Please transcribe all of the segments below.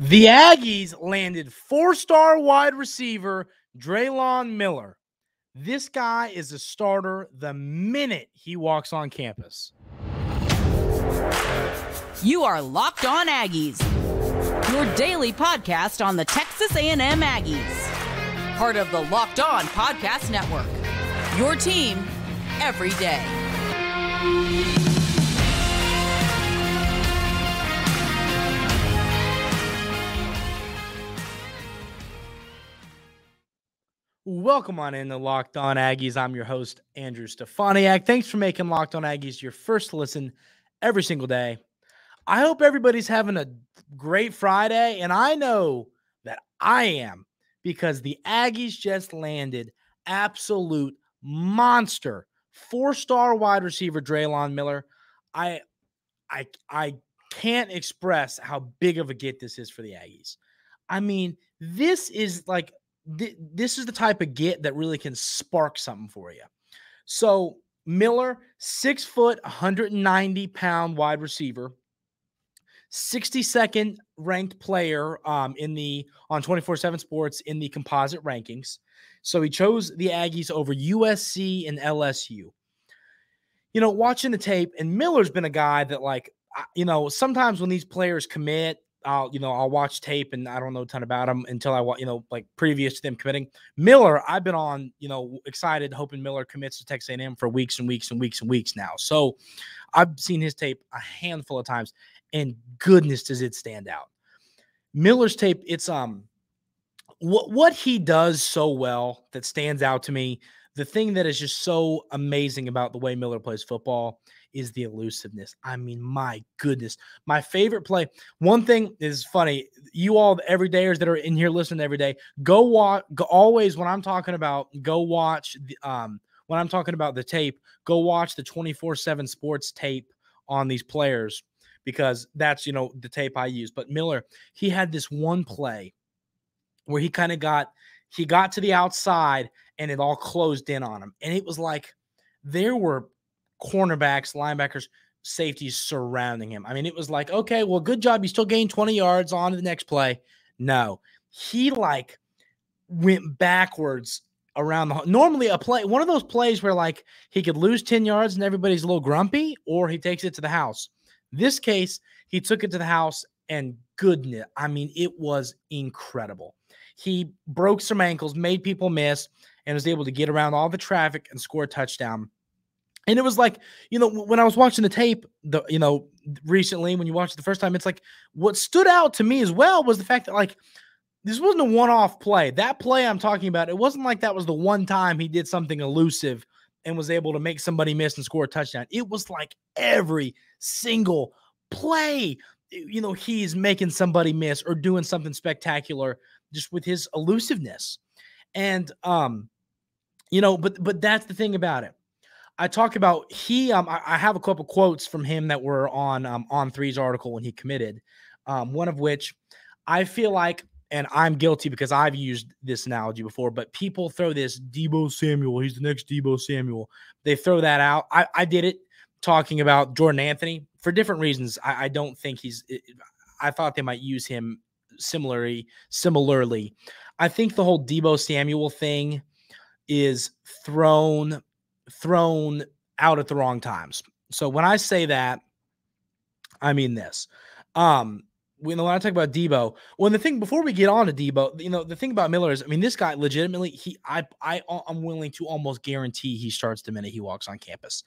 The Aggies landed four-star wide receiver Drelon Miller. This guy is a starter the minute he walks on campus. You are Locked On Aggies, your daily podcast on the Texas A&M Aggies. Part of the Locked On Podcast Network, your team every day. Welcome on in to Locked On Aggies. I'm your host, Andrew Stefaniak. Thanks for making Locked On Aggies your first listen every single day. I hope everybody's having a great Friday, and I know that I am because the Aggies just landed absolute monster four-star wide receiver Drelon Miller. I can't express how big of a get this is for the Aggies. I mean, this is like this is the type of get that really can spark something for you. So Miller, 6 foot, 190-pound wide receiver, 62nd ranked player on 24/7 Sports in the composite rankings. So he chose the Aggies over USC and LSU. You know, watching the tape, and Miller's been a guy that, sometimes when these players commit, I'll watch tape and I don't know a ton about him until previous to them committing. Miller, I've been on, excited, hoping Miller commits to Texas A&M for weeks and weeks and weeks and weeks now. So I've seen his tape a handful of times, and goodness, does it stand out. Miller's tape, it's what he does so well that stands out to me. The thing that is just so amazing about the way Miller plays football is the elusiveness. I mean, my goodness. My favorite play. One thing is funny. You all, the everydayers that are in here listening every day, always when I'm talking about, when I'm talking about the tape, go watch the 24/7 Sports tape on these players, because that's, the tape I use. But Miller, he had this one play where he got to the outside and it all closed in on him. And it was like there were cornerbacks, linebackers, safeties surrounding him. I mean, it was like, okay, well, good job. You still gained 20 yards on to the next play. No, he went backwards around normally a play, one of those plays where he could lose 10 yards and everybody's a little grumpy, or he takes it to the house. This case, he took it to the house, and goodness, I mean, it was incredible. He broke some ankles, made people miss, and was able to get around all the traffic and score a touchdown. And it was like, when I was watching the tape, recently, when you watched it the first time, it's like what stood out to me as well was the fact that this wasn't a one-off play. That play I'm talking about, it wasn't like that was the one time he did something elusive and was able to make somebody miss and score a touchdown. It was like every single play, he's making somebody miss or doing something spectacular just with his elusiveness. And, but that's the thing about it. I talk about I have a couple quotes from him that were on On3's article when he committed, one of which I feel like, and I'm guilty because I've used this analogy before, but people throw this Deebo Samuel, he's the next Deebo Samuel. They throw that out. I did it talking about Jordan Anthony for different reasons. I don't think I thought they might use him similarly. I think the whole Deebo Samuel thing is thrown out at the wrong times. So when I say that, I mean this. When I talk about Deebo, before we get on to Deebo, the thing about Miller is, I mean, this guy legitimately, I'm willing to almost guarantee he starts the minute he walks on campus.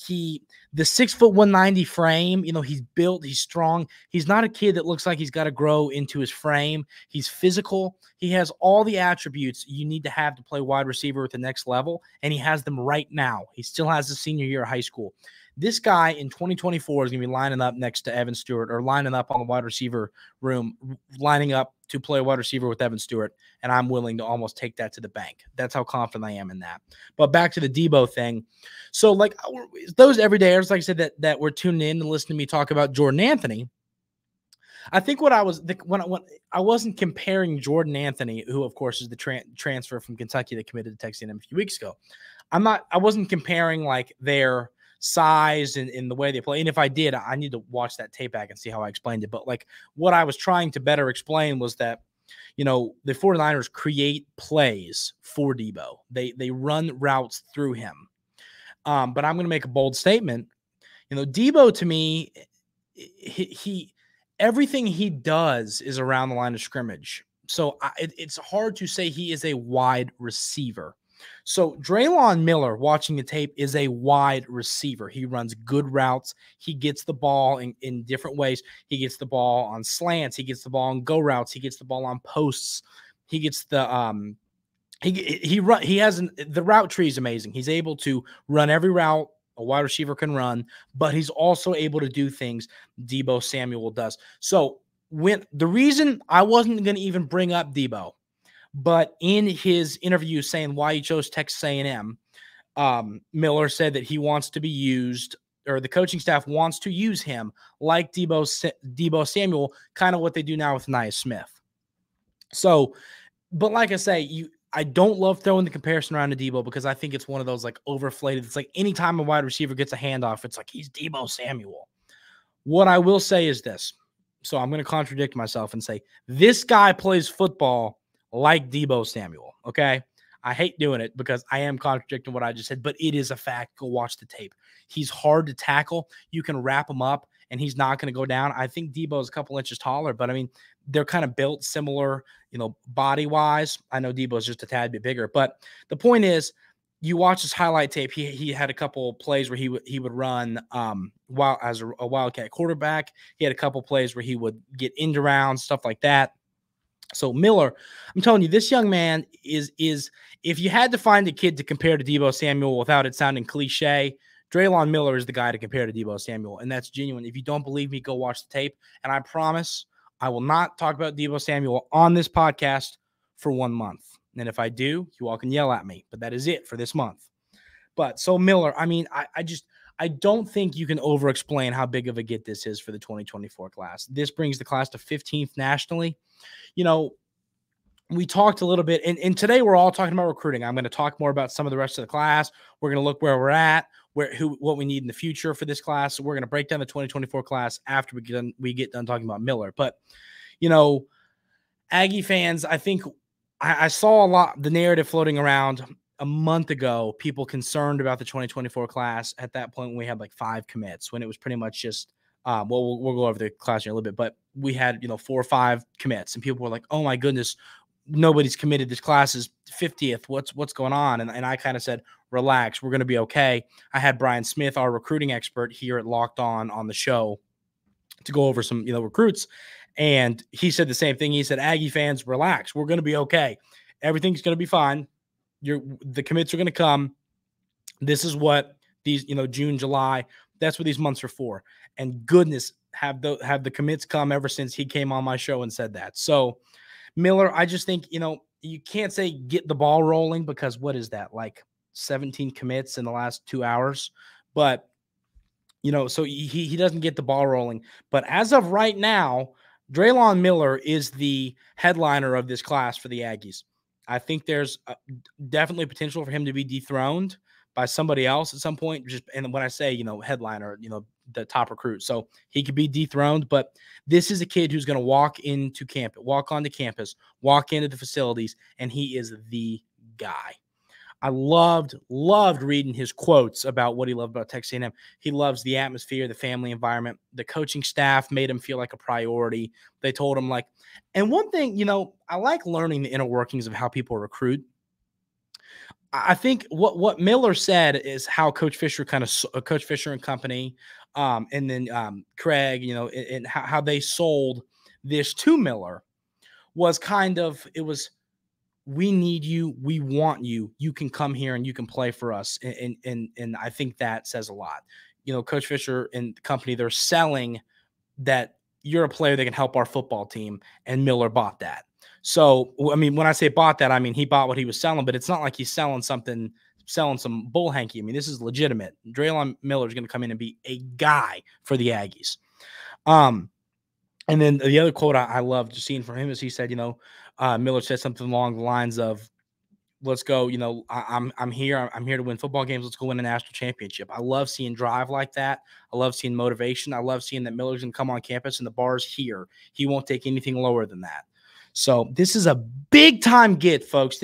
The 6 foot 190 frame, he's built, he's strong. He's not a kid that looks like he's got to grow into his frame. He's physical. He has all the attributes you need to have to play wide receiver at the next level, and he has them right now. He still has the senior year of high school. This guy in 2024 is going to be lining up next to Evan Stewart, or lining up on the wide receiver room, lining up to play wide receiver with Evan Stewart, and I'm willing to almost take that to the bank. That's how confident I am in that. But back to the Deebo thing. So, those everydayers, like I said, that were tuning in and listening to me talk about Jordan Anthony, I think when I wasn't comparing Jordan Anthony, who of course is the transfer from Kentucky that committed to Texas A&M a few weeks ago. I wasn't comparing their size and in the way they play. And if I did, I need to watch that tape back and see how I explained it. But like what I was trying to better explain was that, the 49ers create plays for Debo. They run routes through him. But I'm going to make a bold statement. Debo, to me, he everything he does is around the line of scrimmage. So it's hard to say he is a wide receiver. So Drelon Miller, watching the tape, is a wide receiver. He runs good routes. He gets the ball in different ways. He gets the ball on slants. He gets the ball on go routes. He gets the ball on posts. He gets the the route tree is amazing. He's able to run every route a wide receiver can run, but he's also able to do things Debo Samuel does. So the reason I wasn't going to even bring up Debo, but in his interview saying why he chose Texas A&M, Miller said that he wants to be used, or the coaching staff wants to use him like Debo Samuel, kind of what they do now with Nia Smith. So, but like I say, I don't love throwing the comparison around to Debo because I think it's one of those like overflated. It's like anytime a wide receiver gets a handoff, it's like he's Debo Samuel. What I will say is this. So I'm going to contradict myself and say this guy plays football like Debo Samuel. Okay. I hate doing it because I am contradicting what I just said, but it is a fact. Go watch the tape. He's hard to tackle. You can wrap him up and he's not going to go down. I think Debo is a couple inches taller, but I mean, they're kind of built similar, body-wise. I know Debo is just a tad bit bigger, but the point is, you watch his highlight tape. He had a couple plays where he would run while as a Wildcat quarterback. He had a couple plays where he would get end around, stuff like that. So Miller, I'm telling you, this young man is if you had to find a kid to compare to Debo Samuel without it sounding cliche, Drelon Miller is the guy to compare to Debo Samuel, and that's genuine. If you don't believe me, go watch the tape, and I promise I will not talk about Debo Samuel on this podcast for 1 month. And if I do, you all can yell at me, but that is it for this month. But so Miller, I mean, I don't think you can over-explain how big of a get this is for the 2024 class. This brings the class to 15th nationally. We talked a little bit, and today we're all talking about recruiting. I'm going to talk more about some of the rest of the class. We're going to look where we're at, what we need in the future for this class. So we're going to break down the 2024 class after we get done talking about Miller. But, Aggie fans, I think I saw the narrative floating around a month ago, people concerned about the 2024 class at that point when we had like 5 commits, when it was pretty much just, we'll go over the class here a little bit, but we had, 4 or 5 commits, and people were like, oh my goodness, nobody's committed. This class is 50th. What's going on? And I kind of said, relax, we're going to be okay. I had Brian Smith, our recruiting expert here at Locked On the show to go over some, recruits. And he said the same thing. He said, Aggie fans, relax, we're going to be okay. Everything's going to be fine. The commits are going to come. This is what these, June, July, that's what these months are for. And goodness, have the commits come ever since he came on my show and said that. So Miller, I just think, you can't say get the ball rolling because what is that? Like 17 commits in the last 2 hours. But, so he doesn't get the ball rolling. But as of right now, Drelon Miller is the headliner of this class for the Aggies. I think there's definitely potential for him to be dethroned by somebody else at some point. And when I say, headliner, the top recruit. So he could be dethroned, but this is a kid who's going to walk onto campus, walk into the facilities, and he is the guy. I loved reading his quotes about what he loved about Texas A&M. He loves the atmosphere, the family environment. The coaching staff made him feel like a priority. They told him and one thing, I like learning the inner workings of how people recruit. I think what Miller said is how Coach Fisher and company, and then Craig, and how they sold this to Miller was we need you. We want you. You can come here and you can play for us. And I think that says a lot. Coach Fisher and company, they're selling that you're a player that can help our football team. And Miller bought that. So, I mean, when I say bought that, I mean, he bought what he was selling, but it's not like he's selling some bull hanky. I mean, this is legitimate. Drelon Miller is going to come in and be a guy for the Aggies. And then the other quote I loved seeing from him is he said, Miller said something along the lines of, let's go. I'm here. I'm here to win football games. Let's go win a national championship. I love seeing drive like that. I love seeing motivation. I love seeing that Miller's going to come on campus and the bar's here. He won't take anything lower than that. So this is a big time get, folks.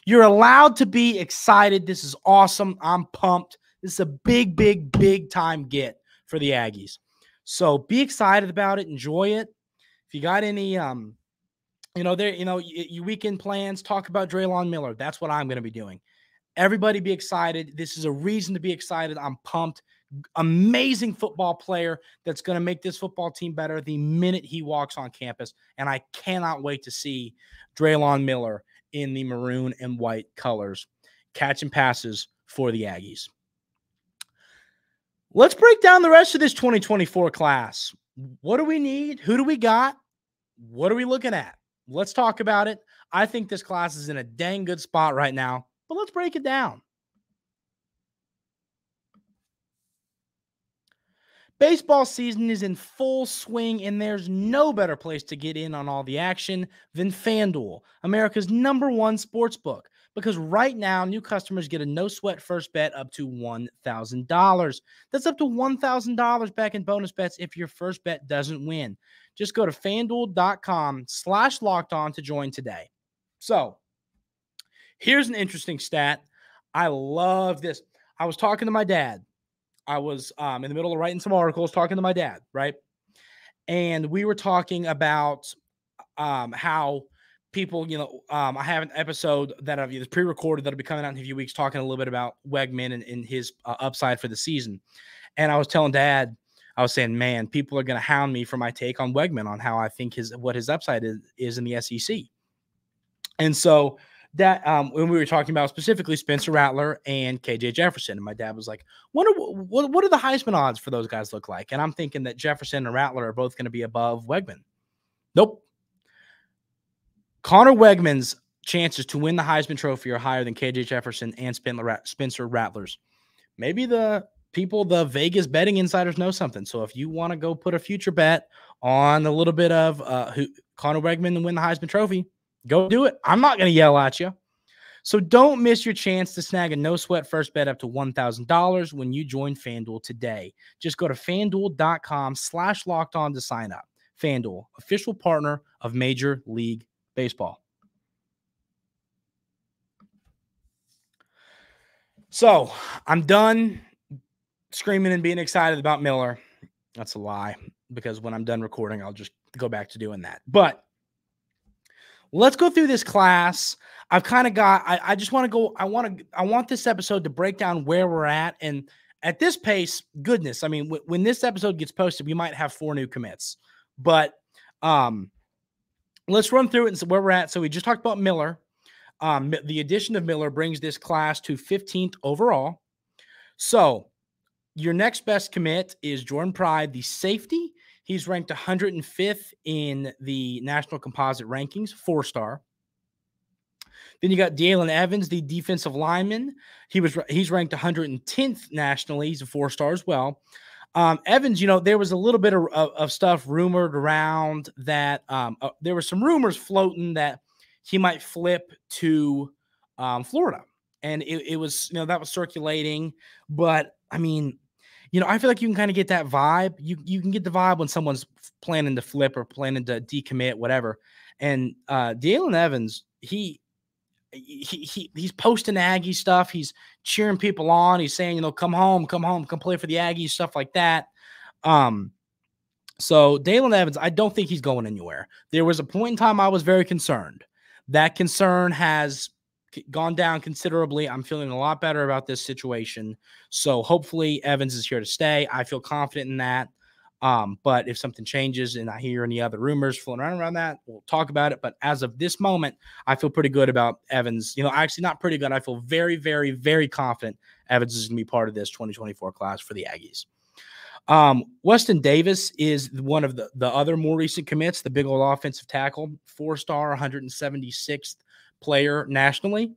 You're allowed to be excited. This is awesome. I'm pumped. This is a big, big, big time get for the Aggies. So be excited about it. Enjoy it. If you got any, your weekend plans, talk about Drelon Miller. That's what I'm going to be doing. Everybody be excited. This is a reason to be excited. I'm pumped. Amazing football player that's going to make this football team better the minute he walks on campus. And I cannot wait to see Drelon Miller in the maroon and white colors catching passes for the Aggies. Let's break down the rest of this 2024 class. What do we need? Who do we got? What are we looking at? Let's talk about it. I think this class is in a dang good spot right now, but let's break it down. Baseball season is in full swing, and there's no better place to get in on all the action than FanDuel, America's #1 sports book. Because right now, new customers get a no-sweat first bet up to $1,000. That's up to $1,000 back in bonus bets if your first bet doesn't win. Just go to FanDuel.com/lockedon to join today. So, here's an interesting stat. I love this. I was talking to my dad. I was in the middle of writing some articles, talking to my dad, right? And we were talking about how people, I have an episode that I've pre-recorded that'll be coming out in a few weeks talking a little bit about Wegman and his upside for the season. And I was telling Dad, I was saying, man, people are going to hound me for my take on Wegman, on how I think what his upside is in the SEC. And so that when we were talking about specifically Spencer Rattler and KJ Jefferson, and my dad was like, what are the Heisman odds for those guys look like? And I'm thinking that Jefferson and Rattler are both going to be above Wegman. Nope. Connor Wegman's chances to win the Heisman Trophy are higher than KJ Jefferson and Spencer Rattler's. Maybe the Vegas betting insiders know something. So if you want to go put a future bet on a little bit of Connor Wegman to win the Heisman Trophy, go do it. I'm not going to yell at you. So don't miss your chance to snag a no-sweat first bet up to $1,000 when you join FanDuel today. Just go to FanDuel.com/lockedon to sign up. FanDuel, official partner of Major League Baseball. So I'm done screaming and being excited about Miller. That's a lie, because when I'm done recording, I'll just go back to doing that. But let's go through this class. I've kind of got, I just want to go, I want this episode to break down where we're at. And at this pace, goodness, I mean, when this episode gets posted, we might have 4 new commits. But let's run through it and see where we're at. So we just talked about Miller. The addition of Miller brings this class to 15th overall. So your next best commit is Jordan Pride, the safety. He's ranked 105th in the national composite rankings, 4-star. Then you got Dalen Evans, the defensive lineman. He's ranked 110th nationally. He's a 4-star as well. Evans, there was a little bit of stuff rumored around that there were some rumors floating that he might flip to Florida. And it was, that was circulating. But, I mean, I feel like you can kind of get that vibe. You can get the vibe when someone's planning to flip or planning to decommit, whatever. And Dalen Evans, he's posting Aggie stuff. He's cheering people on. He's saying, come home, come play for the Aggies, stuff like that. So Dalen Evans, I don't think he's going anywhere. There was a point in time I was very concerned. That concern has gone down considerably. I'm feeling a lot better about this situation. So hopefully Evans is here to stay. I feel confident in that. But if something changes and I hear any other rumors floating around that, we'll talk about it. But as of this moment, I feel pretty good about Evans. Actually not pretty good. I feel very, very, very confident Evans is going to be part of this 2024 class for the Aggies. Weston Davis is one of the other more recent commits, the big old offensive tackle, 4-star, 176th player nationally.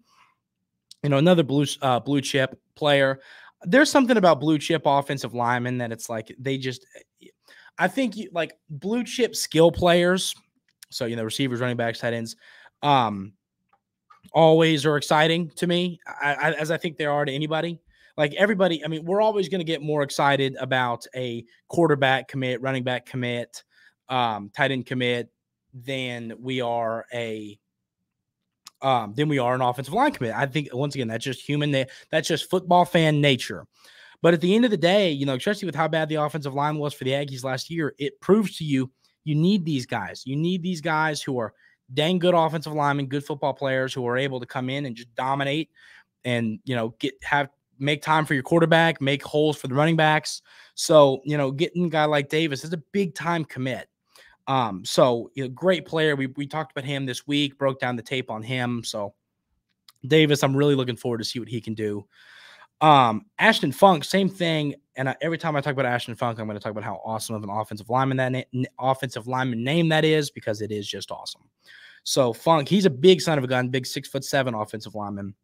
Another blue chip player. There's something about blue chip offensive linemen that it's like I think like blue chip skill players. So, receivers, running backs, tight ends. always are exciting to me, as I think they are to anybody. Like everybody, I mean, we're always going to get more excited about a quarterback commit, running back commit, tight end commit than we are an offensive line commit. I think once again, that's just that's just football fan nature. But at the end of the day, especially with how bad the offensive line was for the Aggies last year, it proves to you need these guys. You need these guys who are dang good offensive linemen, good football players who are able to come in and just dominate and, make time for your quarterback, make holes for the running backs. So, getting a guy like Davis is a big time commit. Great player. We talked about him this week, broke down the tape on him. So Davis, I'm really looking forward to see what he can do. Ashton Funk, same thing. And every time I talk about Ashton Funk, I'm going to talk about how awesome of an offensive lineman name that is, because it is just awesome. So Funk, he's a big son of a gun, big 6'7" offensive lineman,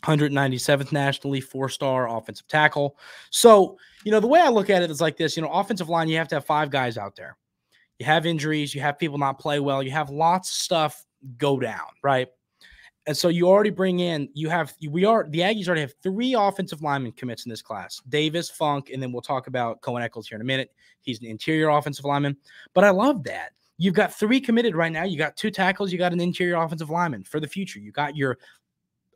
197th nationally, 4-star offensive tackle. So, the way I look at it is like this, offensive line, you have to have 5 guys out there. You have injuries, you have people not play well, you have lots of stuff go down, right? And so you already bring in, the Aggies already have 3 offensive lineman commits in this class. Davis, Funk, and then we'll talk about Cohen Eccles here in a minute. He's an interior offensive lineman. But I love that. You've got 3 committed right now. You got 2 tackles. You got an interior offensive lineman for the future. You got your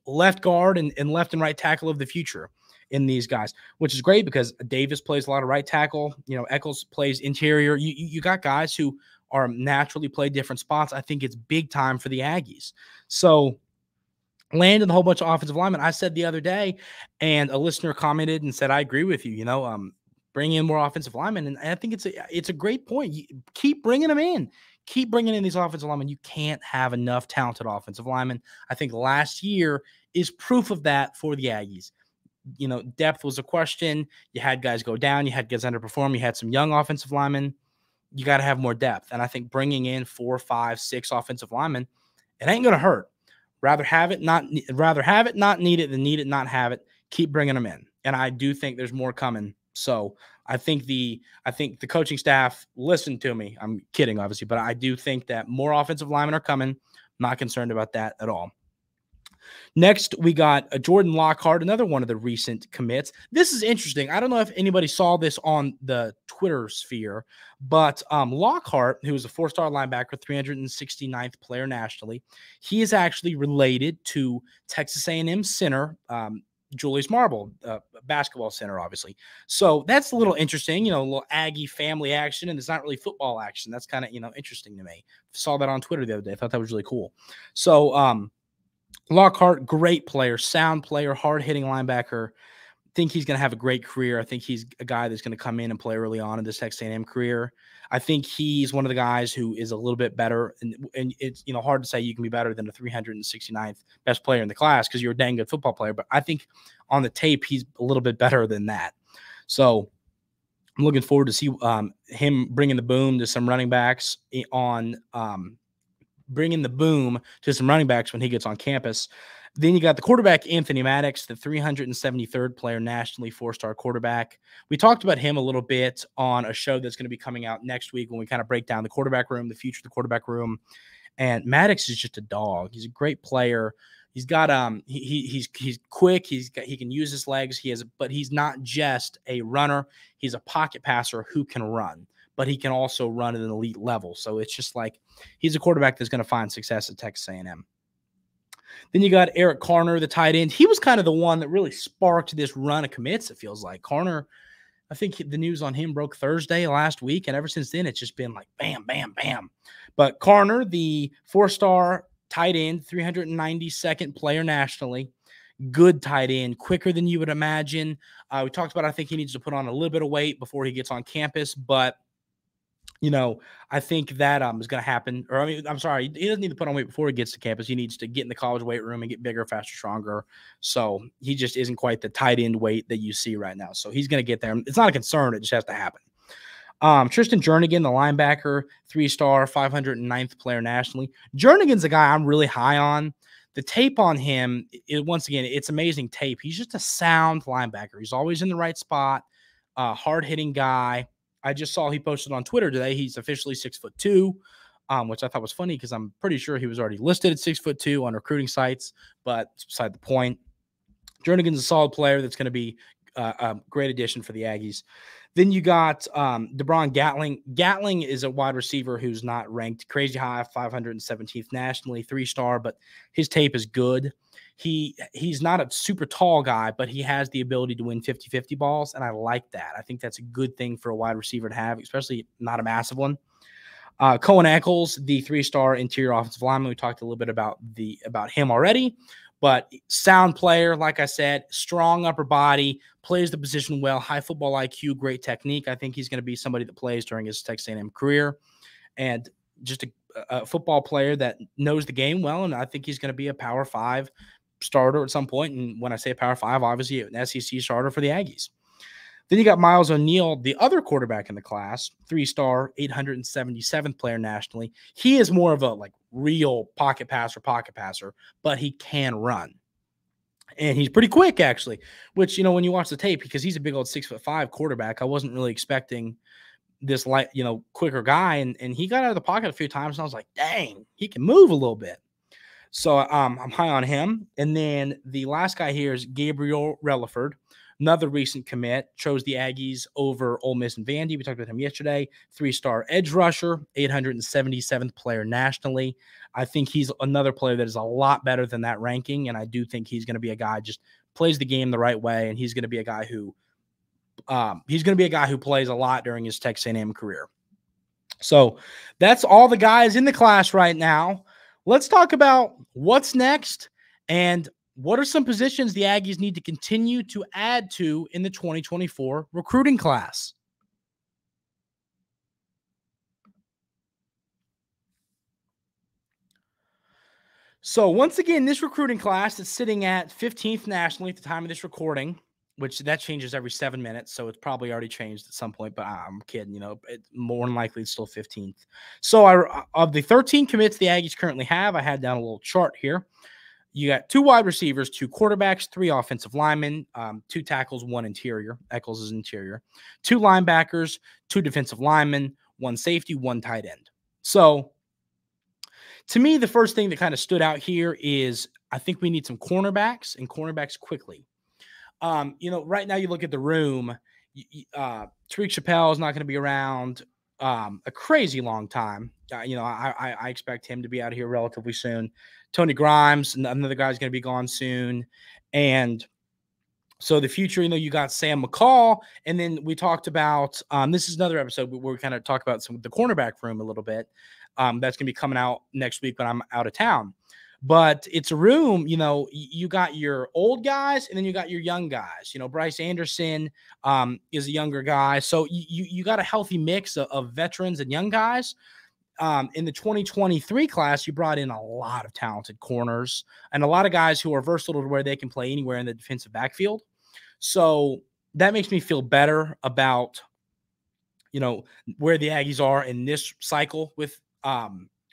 left guard and left and right tackle of the future in these guys, which is great because Davis plays a lot of right tackle. Eccles plays interior. You got guys who are naturally play different spots. I think it's big time for the Aggies. So landing a whole bunch of offensive linemen. I said the other day, and a listener commented and said, I agree with you, bring in more offensive linemen. And I think it's a great point. You keep bringing them in. Keep bringing in these offensive linemen. You can't have enough talented offensive linemen. I think last year is proof of that for the Aggies. Depth was a question. You had guys go down. You had guys underperform. You had some young offensive linemen. You got to have more depth. And I think bringing in 4, 5, 6 offensive linemen, it ain't going to hurt. Rather have it, not need it than need it, not have it. Keep bringing them in. And I do think there's more coming. So I think the coaching staff listened to me. I'm kidding, obviously, but I do think that more offensive linemen are coming. Not concerned about that at all. Next, we got Jordan Lockhart, another one of the recent commits. This is interesting. I don't know if anybody saw this on the Twitter sphere, but Lockhart, who is a 4-star linebacker, 369th player nationally, he is actually related to Texas A&M center, Julius Marble, basketball center, obviously. So that's a little interesting, a little Aggie family action, and it's not really football action. That's kind of, interesting to me. Saw that on Twitter the other day. I thought that was really cool. So, Lockhart, great player, sound player, hard-hitting linebacker. Think he's going to have a great career. I think he's a guy that's going to come in and play early on in this Texas A&M career. I think he's one of the guys who is a little bit better, and it's hard to say you can be better than the 369th best player in the class because you're a dang good football player. But I think on the tape he's a little bit better than that. So I'm looking forward to see him bringing the boom to some running backs bringing the boom to some running backs when he gets on campus. Then you got the quarterback, Anthony Maddox, the 373rd player nationally, 4-star quarterback. We talked about him a little bit on a show that's going to be coming out next week when we kind of break down the quarterback room, the future of the quarterback room. And Maddox is just a dog. He's a great player. He's got he's quick. He can use his legs. But he's not just a runner. He's a pocket passer who can run, but he can also run at an elite level. So it's just like he's a quarterback that's going to find success at Texas A&M. Then you got Eric Carner, the tight end. He was kind of the one that really sparked this run of commits, it feels like. Carner, I think the news on him broke Thursday last week, and ever since then, it's just been like bam, bam, bam. But Carner, the 4-star tight end, 392nd player nationally, good tight end, quicker than you would imagine. We talked about I think he needs to put on a little bit of weight before he gets on campus, but I think that is going to happen. Or, I'm sorry, he doesn't need to put on weight before he gets to campus. He needs to get in the college weight room and get bigger, faster, stronger. So he just isn't quite the tight end weight that you see right now. So he's going to get there. It's not a concern. It just has to happen. Tristan Jernigan, the linebacker, 3-star, 509th player nationally. Jernigan's a guy I'm really high on. The tape on him, once again, it's amazing tape. He's just a sound linebacker. He's always in the right spot, hard-hitting guy. I just saw he posted on Twitter today. He's officially 6'2". which I thought was funny because I'm pretty sure he was already listed at 6'2" on recruiting sites, but it's beside the point. Jernigan's a solid player that's going to be a great addition for the Aggies. Then you got DeBron Gatling. Gatling is a wide receiver who's not ranked crazy high, 517th nationally, 3-star, but his tape is good. He's not a super tall guy, but he has the ability to win 50-50 balls, and I like that. I think that's a good thing for a wide receiver to have, especially not a massive one. Cohen Eccles, the 3-star interior offensive lineman. We talked a little bit about him already, but sound player, like I said, strong upper body, plays the position well, high football IQ, great technique. I think he's going to be somebody that plays during his Texas A&M career, and just a football player that knows the game well, and I think he's going to be a Power 5 starter at some point. And when I say Power 5, obviously an SEC starter for the Aggies. Then you got Miles O'Neal, the other quarterback in the class, 3-star, 877th player nationally. He is more of a real pocket passer, but he can run. And he's pretty quick, actually, which, when you watch the tape, because he's a big old 6'5" quarterback, I wasn't really expecting this quicker guy. And he got out of the pocket a few times, and I was like, dang, he can move a little bit. So I'm high on him. And then the last guy here is Gabriel Relaford, another recent commit, chose the Aggies over Ole Miss and Vandy. We talked about him yesterday. 3-star edge rusher, 877th player nationally. I think he's another player that is a lot better than that ranking, and I do think he's going to be a guy just plays the game the right way, and he's going to be a guy who plays a lot during his Texas A&M career. So that's all the guys in the class right now. Let's talk about what's next and what are some positions the Aggies need to continue to add to in the 2024 recruiting class. So once again, this recruiting class is sitting at 15th nationally at the time of this recording, which that changes every 7 minutes. So it's probably already changed at some point, but I'm kidding, more than likely it's still 15th. So of the 13 commits the Aggies currently have, I had down a little chart here. You got 2 wide receivers, 2 quarterbacks, 3 offensive linemen, 2 tackles, 1 interior. Eccles is interior. 2 linebackers, 2 defensive linemen, 1 safety, 1 tight end. So to me, the first thing that kind of stood out here is I think we need some cornerbacks and cornerbacks quickly. Right now you look at the room, Tariq Chappelle is not going to be around a crazy long time. I expect him to be out of here relatively soon. Tony Grimes, another guy's going to be gone soon. And so the future, you got Sam McCall. And then we talked about, this is another episode where we kind of talk about the cornerback room a little bit. That's going to be coming out next week when I'm out of town. But it's a room, you got your old guys and then you got your young guys. Bryce Anderson is a younger guy. So you got a healthy mix of veterans and young guys. In the 2023 class, you brought in a lot of talented corners and a lot of guys who are versatile to where they can play anywhere in the defensive backfield. So that makes me feel better about, where the Aggies are in this cycle with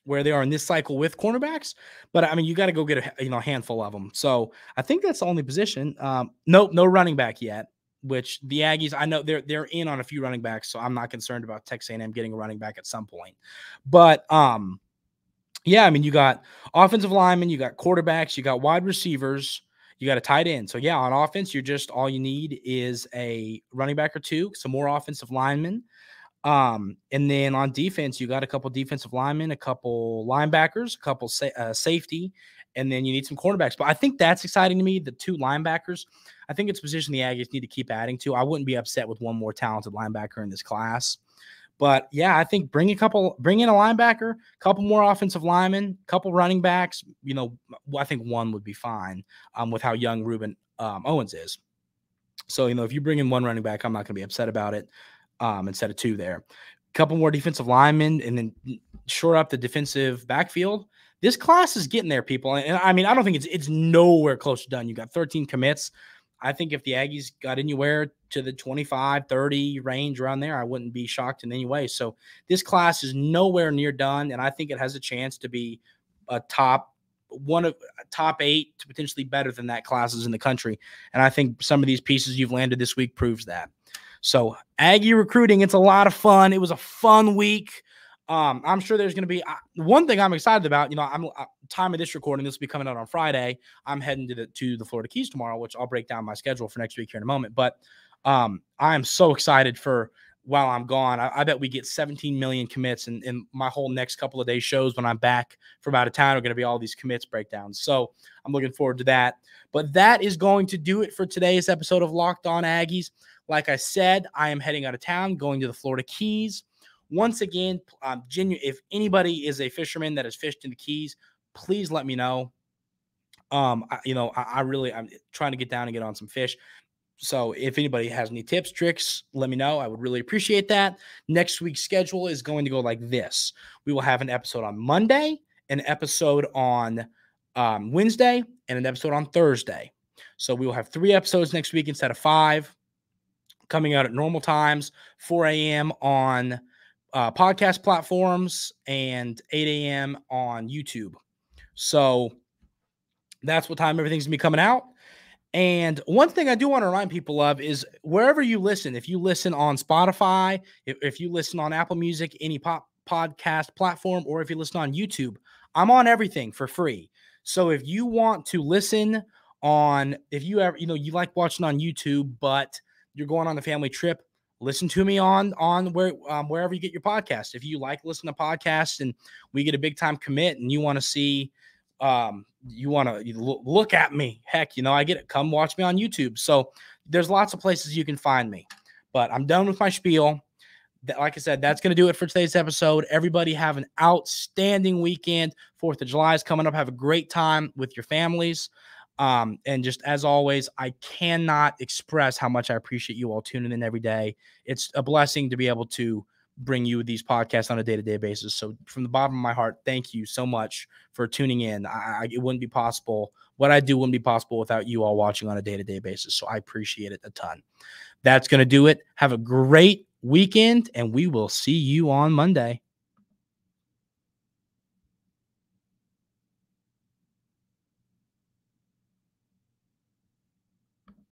where they are in this cycle with cornerbacks. But I mean, you got to go get a handful of them. So I think that's the only position. No running back yet, which the Aggies, I know they're in on a few running backs, so I'm not concerned about Texas A&M getting a running back at some point. But yeah, I mean, you got offensive linemen, you got quarterbacks, you got wide receivers, you got a tight end. So yeah, on offense, all you need is a running back or 2, some more offensive linemen. And then on defense, you got a couple defensive linemen, a couple linebackers, a couple safety, and then you need some cornerbacks. But I think that's exciting to me, the 2 linebackers. I think it's a position the Aggies need to keep adding to. I wouldn't be upset with one more talented linebacker in this class. But, yeah, I think bring in a linebacker, a couple more offensive linemen, a couple running backs. I think 1 would be fine with how young Ruben Owens is. So, if you bring in 1 running back, I'm not going to be upset about it. Instead of 2 there. A couple more defensive linemen and then shore up the defensive backfield. This class is getting there, people. And I mean, I don't think it's nowhere close to done. You got 13 commits. I think if the Aggies got anywhere to the 25, 30 range around there, I wouldn't be shocked in any way. So this class is nowhere near done, and I think it has a chance to be a top 8 to potentially better than that classes in the country. And I think some of these pieces you've landed this week proves that. So Aggie recruiting, it's a lot of fun. It was a fun week. I'm sure there's going to be one thing I'm excited about. I'm time of this recording, this will be coming out on Friday. I'm heading to the Florida Keys tomorrow, which I'll break down my schedule for next week here in a moment. But I am so excited for while I'm gone. I bet we get 17 million commits, and my whole next couple of days shows when I'm back from out of town are going to be all these commits breakdowns. So I'm looking forward to that. But that is going to do it for today's episode of Locked On Aggies. Like I said, I am heading out of town, going to the Florida Keys. Once again, if anybody is a fisherman that has fished in the Keys, please let me know. I'm trying to get down and get on some fish. So if anybody has any tips, tricks, let me know. I would really appreciate that. Next week's schedule is going to go like this. We will have an episode on Monday, an episode on Wednesday, and an episode on Thursday. So we will have 3 episodes next week instead of 5, coming out at normal times, 4 a.m. on podcast platforms and 8 a.m. on YouTube. So that's what time everything's going to be coming out. And one thing I do want to remind people of is wherever you listen, if you listen on Spotify, if you listen on Apple Music, any podcast platform, or if you listen on YouTube, I'm on everything for free. So if you want to listen on, if you ever, you like watching on YouTube, but you're going on a family trip, listen to me on wherever you get your podcast. If you like listening to podcasts and we get a big time commit and you want to see, you want to look at me, heck, I get it. Come watch me on YouTube. So there's lots of places you can find me, but I'm done with my spiel. Like I said, that's going to do it for today's episode. Everybody have an outstanding weekend. 4th of July is coming up. Have a great time with your families. And just as always, I cannot express how much I appreciate you all tuning in every day. It's a blessing to be able to bring you these podcasts on a day-to-day basis. So from the bottom of my heart, thank you so much for tuning in. It wouldn't be possible. What I do wouldn't be possible without you all watching on a day-to-day basis. So I appreciate it a ton. That's going to do it. Have a great weekend, and we will see you on Monday.